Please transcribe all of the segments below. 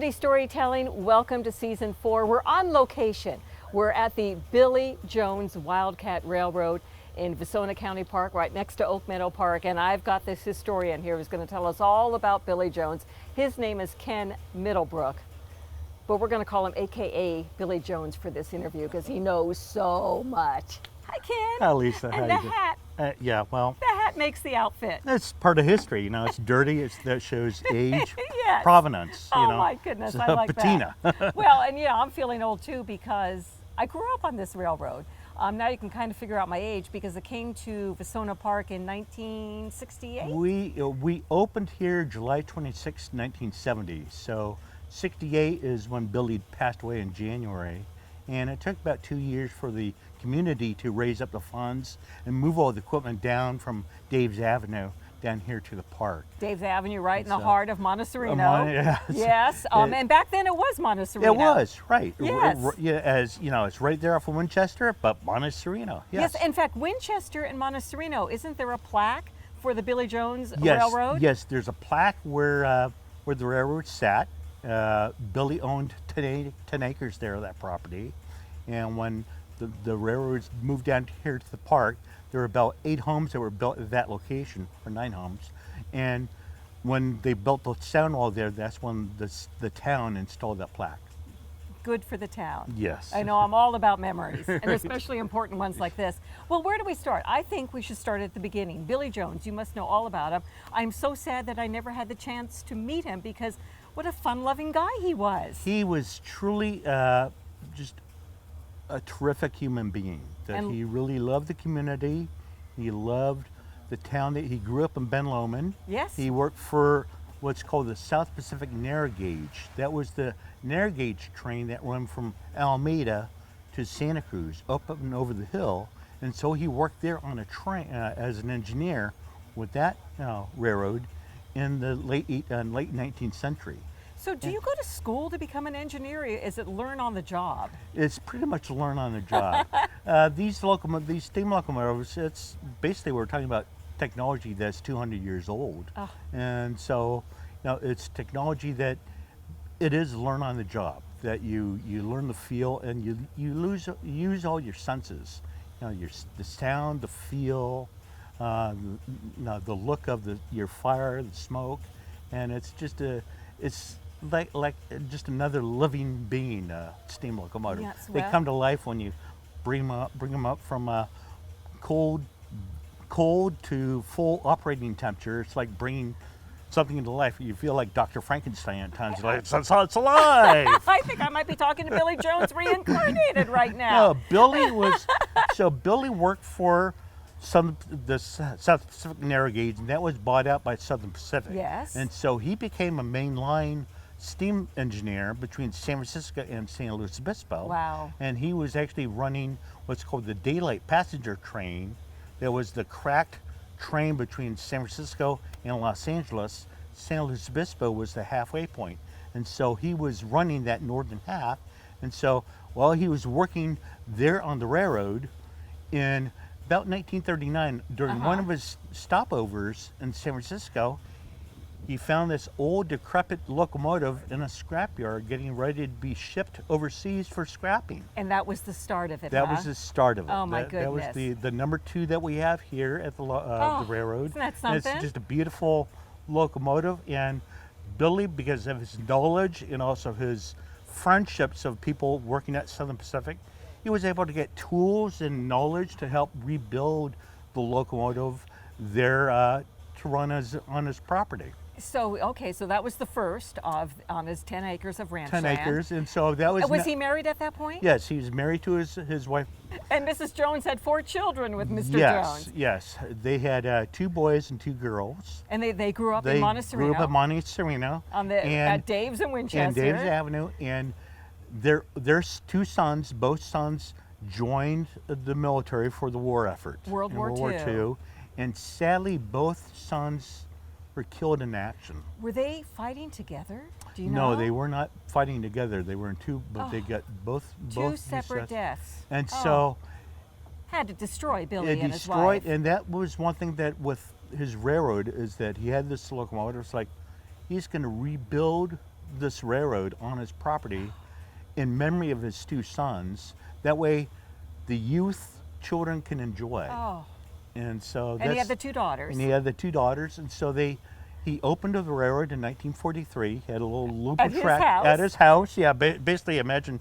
Community storytelling, welcome to season 4. We're on location. We're at the Billy Jones Wildcat Railroad in Vasona County Park, right next to Oak Meadow Park. And I've got this historian here who's going to tell us all about Billy Jones. His name is Ken Middlebrook, but we're going to call him AKA Billy Jones for this interview because he knows so much. Hi, Ken. Hi, Lisa. And the hat. Yeah, well, The hat makes the outfit. it's part of history. You know, it's dirty. That shows age, Yes. provenance. You Oh know. my goodness, So, I like patina. that. Well, and yeah, I'm feeling old too because I grew up on this railroad. Now you can kind of figure out my age because it came to Vasona Park in 1968. We opened here July 26, 1970. So 68 is when Billy passed away in January. And it took about 2 years for the community to raise up the funds and move all the equipment down from Dave's Avenue down here to the park. Dave's Avenue, right in the So, heart of Montecito. yes. Yes, and back then it was Montecito. It was, right. Yes. Yeah, as you know, it's right there off of Winchester, but Montecito. Yes, in fact, Winchester and Montecito, isn't there a plaque for the Billy Jones Yes, Railroad? yes, there's a plaque where the railroad sat. Billy owned 10 acres there of that property, and when the railroads moved down here to the park, there were about 8 homes that were built at that location, or 9 homes, and when they built the sound wall there, that's when the town installed that plaque. Good for the town. Yes. I know, I'm all about memories, and especially important ones like this. Well, where do we start? I think we should start at the beginning. Billy Jones, you must know all about him. I'm so sad that I never had the chance to meet him because what a fun-loving guy he was. He was truly just a terrific human being. He really loved the community. He loved the town that he grew up in Ben Lomond. Yes. He worked for what's called the South Pacific Narrow Gauge. That was the narrow gauge train that ran from Alameda to Santa Cruz, up and over the hill. And so he worked there on a train as an engineer with that railroad in the late 19th century. So do you go to school to become an engineer, or is it learn on the job? It's pretty much learn on the job. These steam locomotives, it's basically we're talking about technology that's 200 years old. Oh. And so, it's technology that it is learn on the job, that you learn the feel and you use all your senses. The sound, the feel, the look of your fire, the smoke, and it's like just another living being, steam locomotive. Yes, They come to life when you bring them up from cold to full operating temperature. It's like bringing something into life. You feel like Dr. Frankenstein at times. Like it's alive. I think I might be talking to Billy Jones reincarnated right now. No, Billy worked for the South Pacific Narrow Gauge, and that was bought out by Southern Pacific. Yes. And so he became a mainline steam engineer between San Francisco and San Luis Obispo. Wow. And he was actually running what's called the daylight passenger train. That was the cracked train between San Francisco and Los Angeles. San Luis Obispo was the halfway point. And so he was running that northern half. And so while he was working there on the railroad in about 1939, during one of his stopovers in San Francisco, he found this old decrepit locomotive in a scrapyard getting ready to be shipped overseas for scrapping. And that was the start of it, That was the start of it. Oh my That was goodness. the number 2 that we have here at the railroad. Isn't that And something? it's just a beautiful locomotive. And Billy, because of his knowledge and also his friendships of people working at Southern Pacific, he was able to get tools and knowledge to help rebuild the locomotive there to run on his property. So, okay, so that was the first on his 10 acres of ranch 10 land. acres, and so that was... Was he married at that point? Yes, he was married to his wife. And Mrs. Jones had 4 children with Mr. Jones. Yes, they had 2 boys and 2 girls. And they grew up They in Montecito. grew up in Montecito. At Dave's and Winchester. And Dave's Avenue, and their 2 sons, both sons joined the military for the war effort. World War II. And sadly, both sons were killed in action. Were they fighting together? Do you know? No, they were not fighting together. They were in 2, but they got both 2 separate deaths. And so had to destroy Billy it and his destroyed, wife. and that was one thing that with his railroad is that he had this locomotive. It's like he's going to rebuild this railroad on his property in memory of his two sons. That way, the youth children can enjoy. Oh. And so And he had the two daughters. And he had the two daughters, and so he opened the railroad in 1943. He had a little loop At of his track house? at his house. Yeah, basically imagine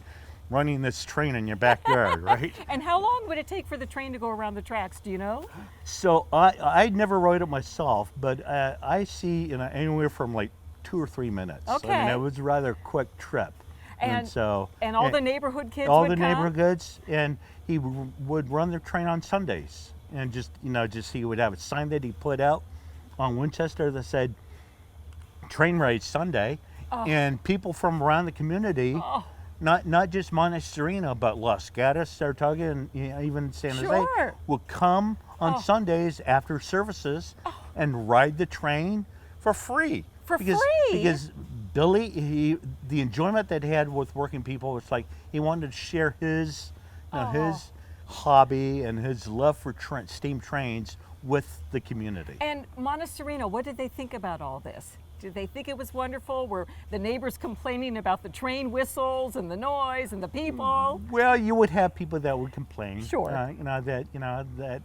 running this train in your backyard, right? And how long would it take for the train to go around the tracks? Do you know? So I never rode it myself, but I see anywhere from like 2 or 3 minutes. Okay. I mean, it was a rather quick trip. And so all the neighborhood kids all would the come? neighborhood kids, and he would run the train on Sundays, and just he would have a sign that he put out on Winchester that said train ride Sunday, and people from around the community, not just Montessorino, but Los Gatos, Saratoga, and even San Jose, would come on Sundays after services and ride the train for free. Because Billy, the enjoyment that he had with working people was like he wanted to share his his hobby and his love for steam trains with the community. And Montessorino, what did they think about all this? Did they think it was wonderful? Were the neighbors complaining about the train whistles and the noise and the people? Well, you would have people that would complain. Sure.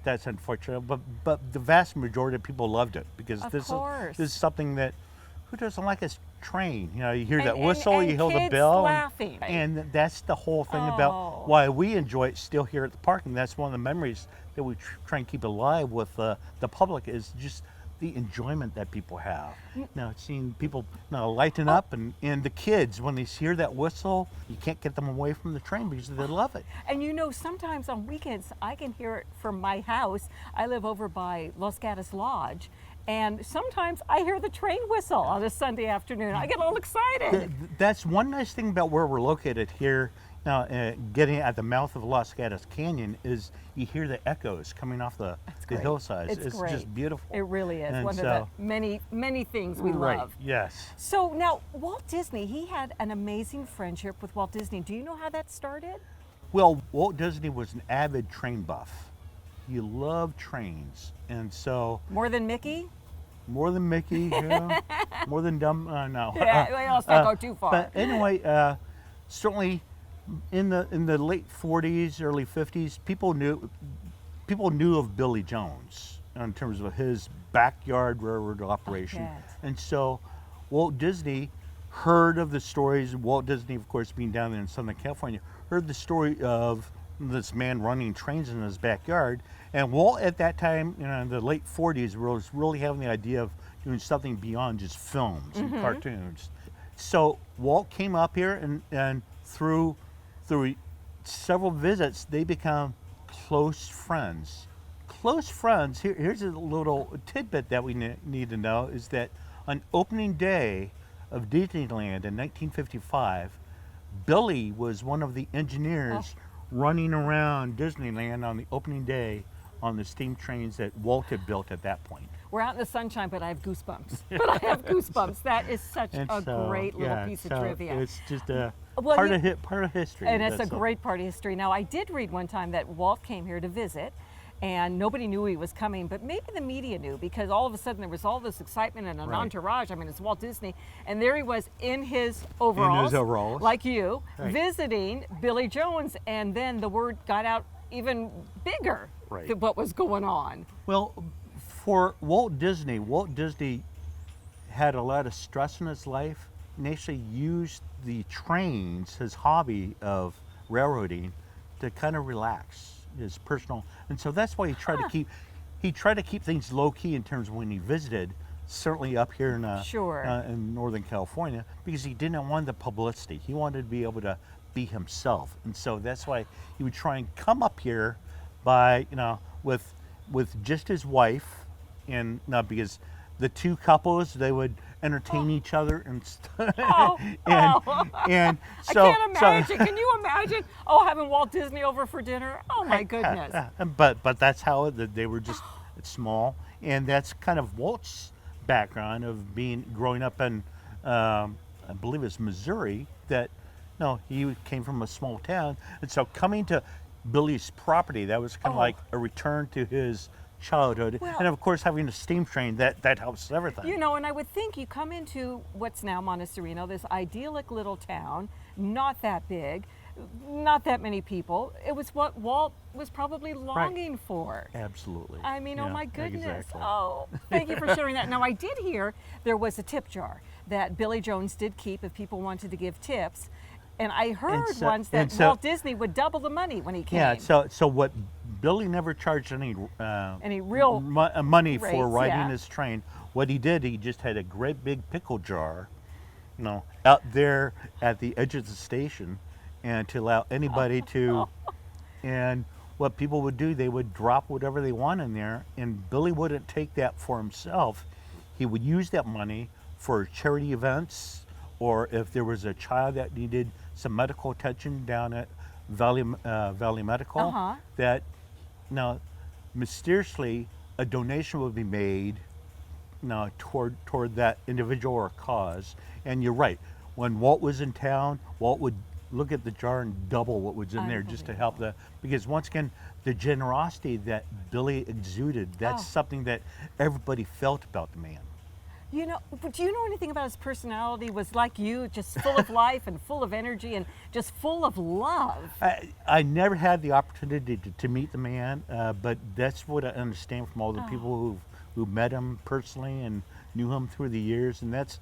That's unfortunate. But the vast majority of people loved it because this is something that who doesn't like a train? You hear that whistle, and you hear the kids bell, laughing. and that's the whole thing about why we enjoy it still here at the park, and that's one of the memories that we try and keep alive with the public is just the enjoyment that people have. Seeing people lighten up, and the kids, when they hear that whistle, you can't get them away from the train because they love it. And sometimes on weekends, I can hear it from my house. I live over by Los Gatos Lodge, and sometimes I hear the train whistle on a Sunday afternoon. I get all excited. That's one nice thing about where we're located here. Now, getting at the mouth of Los Gatos Canyon is you hear the echoes coming off the hillsides. It's great. Just beautiful. It really is. One of the many things we right, love. Yes. So now, Walt Disney, he had an amazing friendship with Walt Disney. Do you know how that started? Well, Walt Disney was an avid train buff. He loved trains, and so... More than Mickey? More than Mickey, yeah. More than Dumb, no. Yeah, let's not go too far. But anyway, certainly in the late 40s, early 50s, people knew of Billy Jones in terms of his backyard railroad operation. And so Walt Disney heard of the stories. Walt Disney, of course, being down there in Southern California, heard the story of this man running trains in his backyard. And Walt at that time, in the late 40s, was really having the idea of doing something beyond just films and cartoons. So Walt came up here, and through several visits, they become close friends. Close friends, here's a little tidbit that we need to know, is that on opening day of Disneyland in 1955, Billy was one of the engineers running around Disneyland on the opening day on the steam trains that Walt had built at that point. We're out in the sunshine, but I have goosebumps. That is such a great little piece of trivia. It's just a part of history. And it's a great part of history. Now, I did read one time that Walt came here to visit, and nobody knew he was coming, but maybe the media knew, because all of a sudden there was all this excitement and an entourage. I mean, it's Walt Disney, and there he was in his overalls, like you, visiting Billy Jones, and then the word got out even bigger than what was going on. Well, for Walt Disney had a lot of stress in his life, and actually used the trains, his hobby of railroading, to kind of relax his personal, and so that's why he tried to keep things low key in terms of when he visited, certainly up here in Northern California, because he didn't want the publicity. He wanted to be able to be himself, and so that's why he would try and come up here by with just his wife, and because the two couples, they would entertain each other and stuff. And so I can't imagine. Can you imagine? Having Walt Disney over for dinner. Oh my goodness. But that's how they were just small, and that's kind of Walt's background of growing up in I believe it's Missouri. He came from a small town, and so coming to Billy's property, that was kind of like a return to his childhood. Well, and of course, having a steam train, that helps everything. You know, and I would think you come into what's now Montecito, this idyllic little town, not that big, not that many people. It was what Walt was probably longing for. Absolutely. I mean, oh Yeah, my goodness. exactly. Oh, thank you for sharing that. Now, I did hear there was a tip jar that Billy Jones did keep if people wanted to give tips. And I heard once that Walt Disney would double the money when he came. Yeah, so what Billy never charged any real money rates, for riding yeah. his train. What he did, he just had a great big pickle jar, you know, out there at the edge of the station, and to allow anybody to, and what people would do, they would drop whatever they want in there, and Billy wouldn't take that for himself. He would use that money for charity events, or if there was a child that needed some medical attention down at Valley Medical, that mysteriously a donation would be made toward that individual or cause. And you're right, when Walt was in town, Walt would look at the jar and double what was in there just to help because once again, the generosity that Billy exuded, that's something that everybody felt about the man. You know, but do you know anything about his personality? Was like you, just full of life and full of energy and just full of love? I never had the opportunity to meet the man, but that's what I understand from all the people who met him personally and knew him through the years, and that's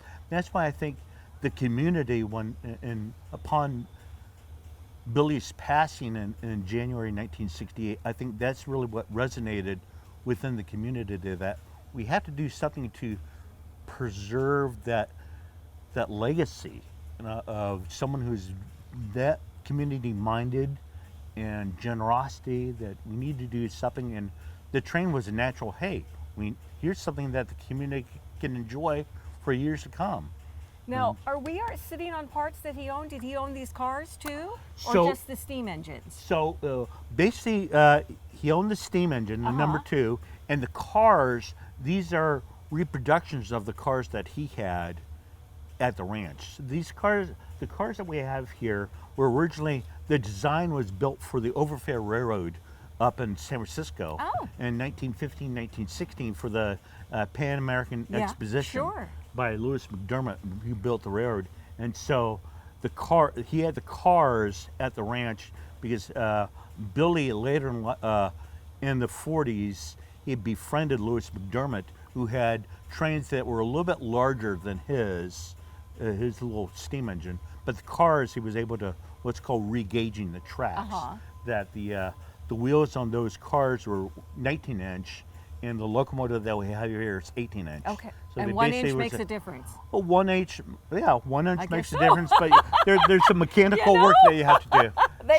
why I think the community, upon Billy's passing in January 1968, I think that's really what resonated within the community, that we have to do something to preserve that legacy of someone who's that community minded and generosity, that we need to do something. And the train was a natural, hey, here's something that the community can enjoy for years to come. Now, are we sitting on parts that he owned? Did he own these cars too, or just the steam engines? So basically, he owned the steam engine, the number 2, and the cars. These are reproductions of the cars that he had at the ranch. These cars, the cars that we have here, were originally, the design was built for the Overfair Railroad up in San Francisco in 1915, 1916 for the Pan American Exposition by Louis McDermott, who built the railroad. And so he had the cars at the ranch because Billy later in the 40s, he befriended Louis McDermott, who had trains that were a little bit larger than his little steam engine. But the cars, he was able to what's called regaging the tracks. That the wheels on those cars were 19-inch, and the locomotive that we have here is 18-inch. Okay, So and 1 inch makes a difference. Well, 1 inch, 1 inch makes so. a difference, but there's some mechanical work that you have to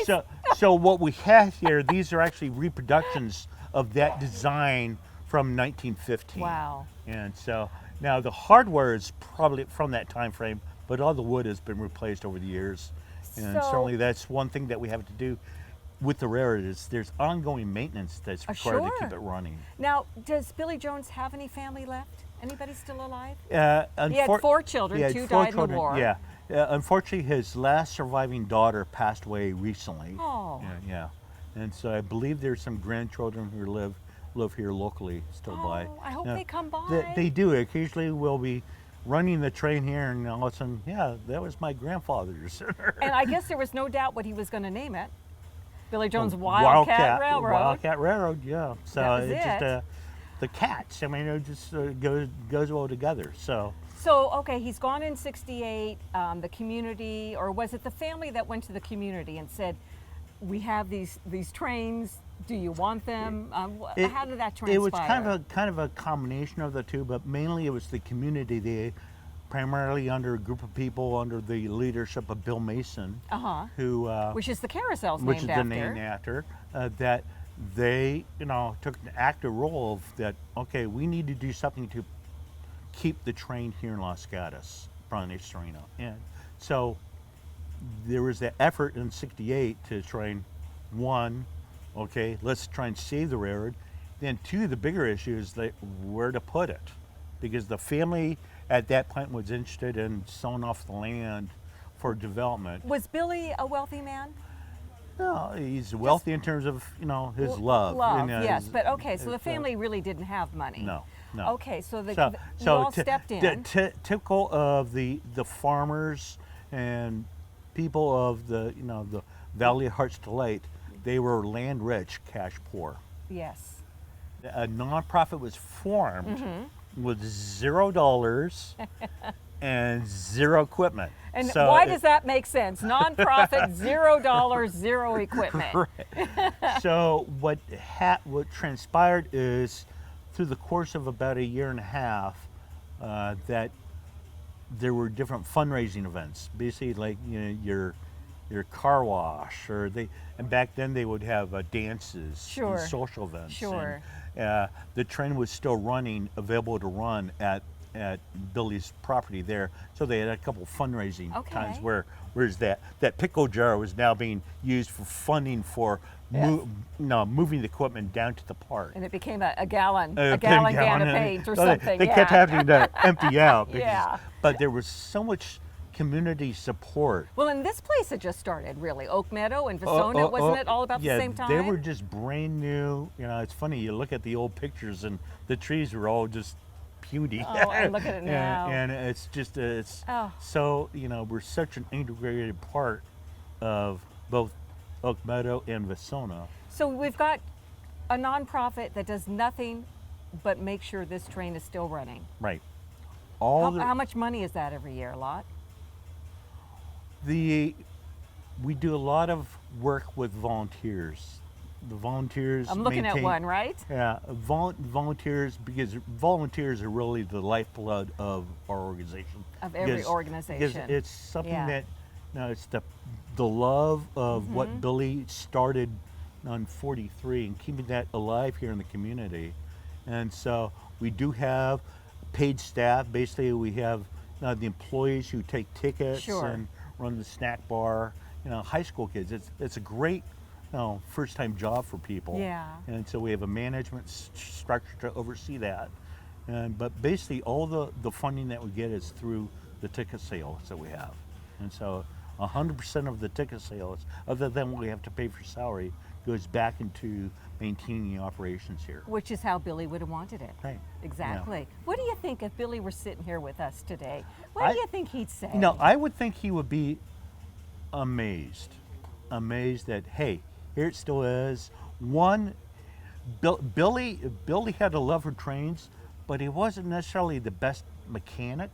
do. So what we have here, these are actually reproductions of that design from 1915. Wow. And so now the hardware is probably from that time frame, but all the wood has been replaced over the years. And certainly that's one thing that we have to do with the railroad, is there's ongoing maintenance that's required to keep it running. Now, does Billy Jones have any family left? Anybody still alive? He had 4 children, 2 died in the war. Yeah. Unfortunately, his last surviving daughter passed away recently. Oh. Yeah. And so I believe there's some grandchildren who live here locally still by. I hope they come by. They do. Occasionally we'll be running the train here, and all of a sudden, that was my grandfather's. And I guess there was no doubt what he was going to name it. Billy Jones Wildcat Railroad. Wildcat Railroad, yeah. So it's just the cats. I mean, it just goes well together. So okay, he's gone in '68. The community, or was it the family that went to the community and said, "We have these trains. Do you want them?" How did that transpire? It was kind of a combination of the two, but mainly it was the community. They primarily under a group of people under the leadership of Bill Mason, who which is the carousel's which named is after. the name after that they took an active role of that. Okay, we need to do something to keep the train here in Los Gatos, Montecito, and so there was that effort in '68 to try and okay, let's try and save the railroad. Then 2, the bigger issue is where to put it, because the family at that point was interested in selling off the land for development. Was Billy a wealthy man? No, he's wealthy in terms of, his love. Love, and, yes. his- But okay, so the his, family really didn't have money. No, no. Okay, so you So all stepped in. typical of the farmers and people of the Valley of Hearts Delight, they were land rich, cash poor. Yes. A nonprofit was formed Mm-hmm. with $0 and zero equipment. And So why does that make sense? Nonprofit, $0, zero equipment. Right. So what transpired is, through the course of about a year and a half, that there were different fundraising events. Basically, like your car wash, and back then they would have dances, Sure. and social events. Sure. And, the train was still running, available to run at Billy's property there. So they had a couple fundraising times Okay. whereas that pickle jar was now being used for funding for Yes. moving the equipment down to the park. And it became a gallon A can of and- paint or so something. They kept having to empty out. Yeah. But there was so much community support. Well, and this place had just started, really. Oak Meadow and Vasona, wasn't it all about yeah, the same time? They were just brand new. It's funny, you look at the old pictures and the trees were all just puny. Oh, and look at it now. And it's just, Oh. so, we're such an integrated part of both Oak Meadow and Vasona. So we've got a nonprofit that does nothing but make sure this train is still running. Right. How much money is that every year? A lot? We do a lot of work with volunteers. The volunteers I'm looking at one, right? Yeah, volunteers, because volunteers are really the lifeblood of our organization. Of every Because organization. it's something Yeah. that, it's the love of what Billy started on 43 and keeping that alive here in the community. And so we do have paid staff. Basically, we have the employees who take tickets Sure. and run the snack bar. High school kids. It's a great first-time job for people. Yeah. And so we have a management structure to oversee that. But basically, all the funding that we get is through the ticket sales that we have. And so 100% of the ticket sales, other than what we have to pay for salary, goes back into maintaining the operations here. Which is how Billy would have wanted it. Right. Exactly. Yeah. What do you think if Billy were sitting here with us today? What do you think he'd say? I would think he would be amazed that, hey, here it still is. One, Billy had a love for trains, but he wasn't necessarily the best mechanic.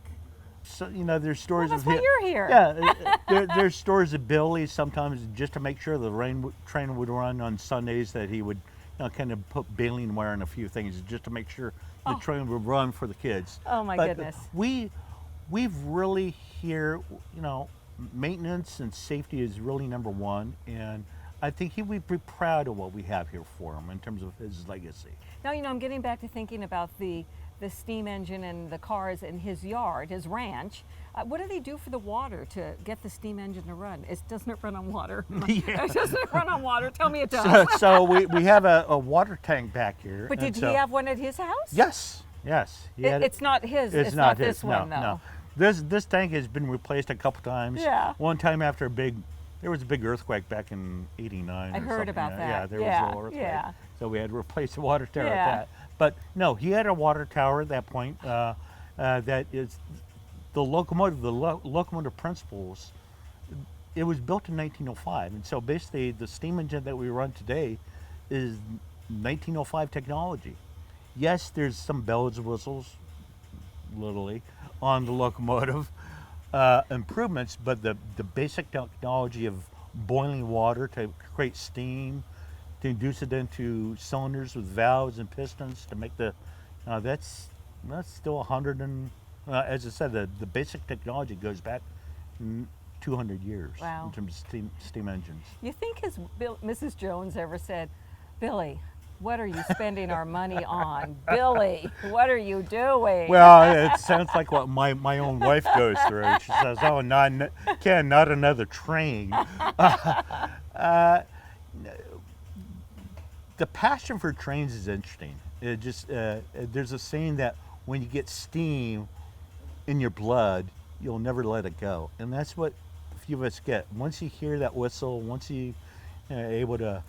So there's stories Well, that's of why him. you're here. Yeah, there's stories of Billy sometimes just to make sure the train would run on Sundays, that he would kind of put baling wire in a few things just to make sure the train would run for the kids. Oh my But goodness. We've really here, maintenance and safety is really number one, and I think he would be proud of what we have here for him in terms of his legacy. Now, I'm getting back to thinking about the steam engine and the cars in his yard, his ranch. What do they do for the water to get the steam engine to run? Doesn't it run on water? Yeah. Doesn't it run on water? Tell me it does. So we have a water tank back here. But and did so- he have one at his house? Yes. He had It's not his. It's not his. this one, no, though. No. This tank has been replaced a couple times. Yeah. One time after there was a big earthquake back in '89. I heard about that. Yeah, there was Yeah, a little earthquake. yeah. So we had to replace the water tower Yeah. at that. But no, he had a water tower at that point. That is the locomotive. The locomotive principles. It was built in 1905, and so basically the steam engine that we run today is 1905 technology. Yes, there's some bells and whistles, literally, on the locomotive improvements, but the basic technology of boiling water to create steam, to induce it into cylinders with valves and pistons to make that's still 100 and as I said, the basic technology goes back 200 years. Wow. In terms of steam engines. You think Mrs. Jones ever said, Billy, what are you spending our money on? Billy, what are you doing? Well, it sounds like what my own wife goes through. She says, "Oh, Ken, not another train." The passion for trains is interesting. It just there's a saying that when you get steam in your blood, you'll never let it go, and that's what a few of us get. Once you hear that whistle, once you able to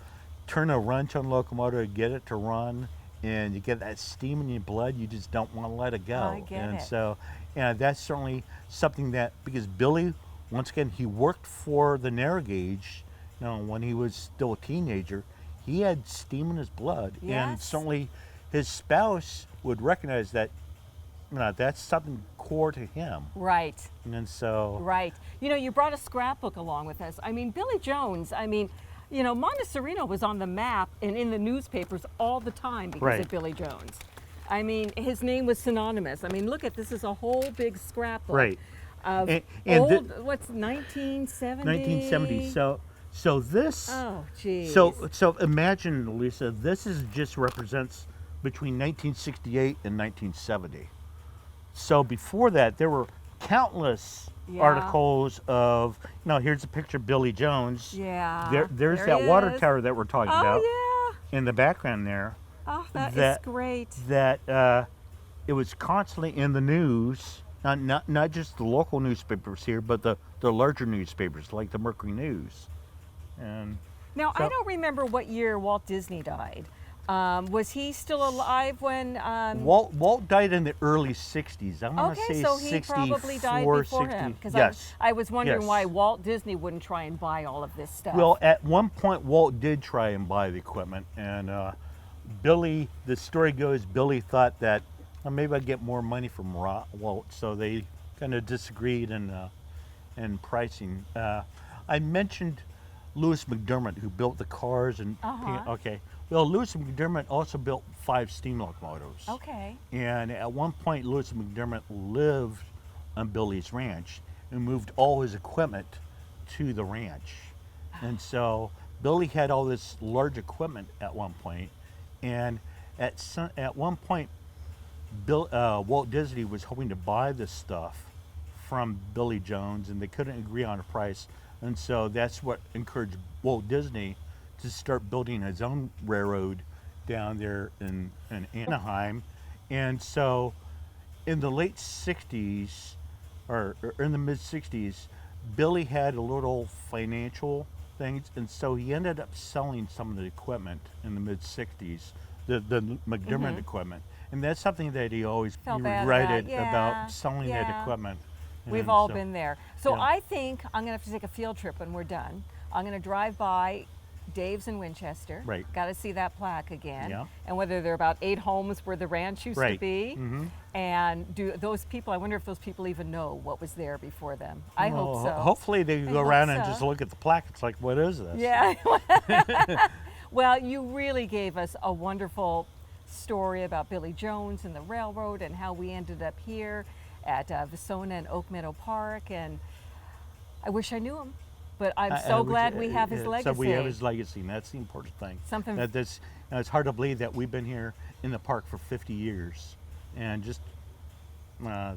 turn a wrench on locomotive, get it to run, and you get that steam in your blood. You just don't want to let it go. I get and it. so, that's certainly something that, because Billy, once again, he worked for the narrow gauge. When he was still a teenager, he had steam in his blood, and Yes. certainly his spouse would recognize that. That's something core to him. Right. And so, Right. You brought a scrapbook along with us. I mean, Billy Jones, Montecito was on the map and in the newspapers all the time because Right. of Billy Jones. I mean, his name was synonymous. I mean, look at this is a whole big scrapbook. Right. Of And old, what's 1970? 1970. So this. Oh, geez. So imagine, Lisa, this just represents between 1968 and 1970. So before that, there were countless Yeah. articles of, here's a picture of Billy Jones. Yeah. There's there that he water is. Oh, tower that we're talking about yeah. in the background there. Oh, that That- is great. That it was constantly in the news, not just the local newspapers here, but the larger newspapers like the Mercury News. And Now, so- I don't remember what year Walt Disney died. Was he still alive when? Walt died in the early 60s. I'm going to Okay, say so he 64, probably died before him. Because Yes. I was wondering Yes. why Walt Disney wouldn't try and buy all of this stuff. Well, at one point, Walt did try and buy the equipment, and Billy, the story goes, Billy thought that maybe I'd get more money from Walt, so they kind of disagreed in pricing. I mentioned Lewis McDermott, who built the cars and okay. Well, Lewis McDermott also built 5 steam locomotives. Okay. And at one point, Lewis McDermott lived on Billy's ranch and moved all his equipment to the ranch. And so Billy had all this large equipment at one point, and at one point, Walt Disney was hoping to buy this stuff from Billy Jones, and they couldn't agree on a price. And so that's what encouraged Walt Disney to start building his own railroad down there in Anaheim. And so in the late 60s, or in the mid 60s, Billy had a little financial things, and so he ended up selling some of the equipment in the mid 60s, the McDermott equipment. And that's something that he always Felt bad regretted about. about selling that Yeah. equipment. We've And all so- been there. So yeah. I think I'm going to have to take a field trip when we're done. I'm going to drive by Dave's in Winchester. Right. Got to see that plaque again. Yeah. And whether there are about 8 homes where the ranch used to Right. be. Mhm. And do those people, I wonder if those people even know what was there before them. I hope Well, so. Hopefully they I go hope around and so. just look at the plaque. It's like, what is this? Yeah. Well, you really gave us a wonderful story about Billy Jones and the railroad and how we ended up here at Vasona and Oak Meadow Park. And I wish I knew him, but I'm so glad we have his legacy. So we have his legacy, and that's the important thing. Something- That this, it's hard to believe that we've been here in the park for 50 years, and just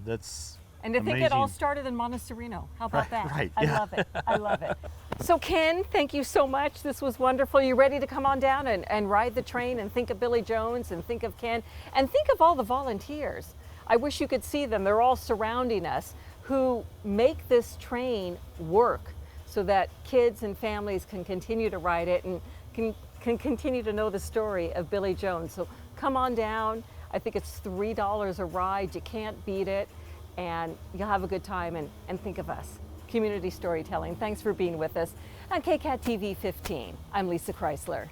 that's And to think it all amazing. started in Montecito. How about that? right, I yeah. love it. I love it. So Ken, thank you so much. This was wonderful. You ready to come on down and ride the train and think of Billy Jones and think of Ken and think of all the volunteers. I wish you could see them. They're all surrounding us who make this train work so that kids and families can continue to ride it and can continue to know the story of Billy Jones. So come on down. I think it's $3 a ride. You can't beat it. And you'll have a good time and think of us. Community storytelling. Thanks for being with us on KCAT TV 15. I'm Lissa Kreisler.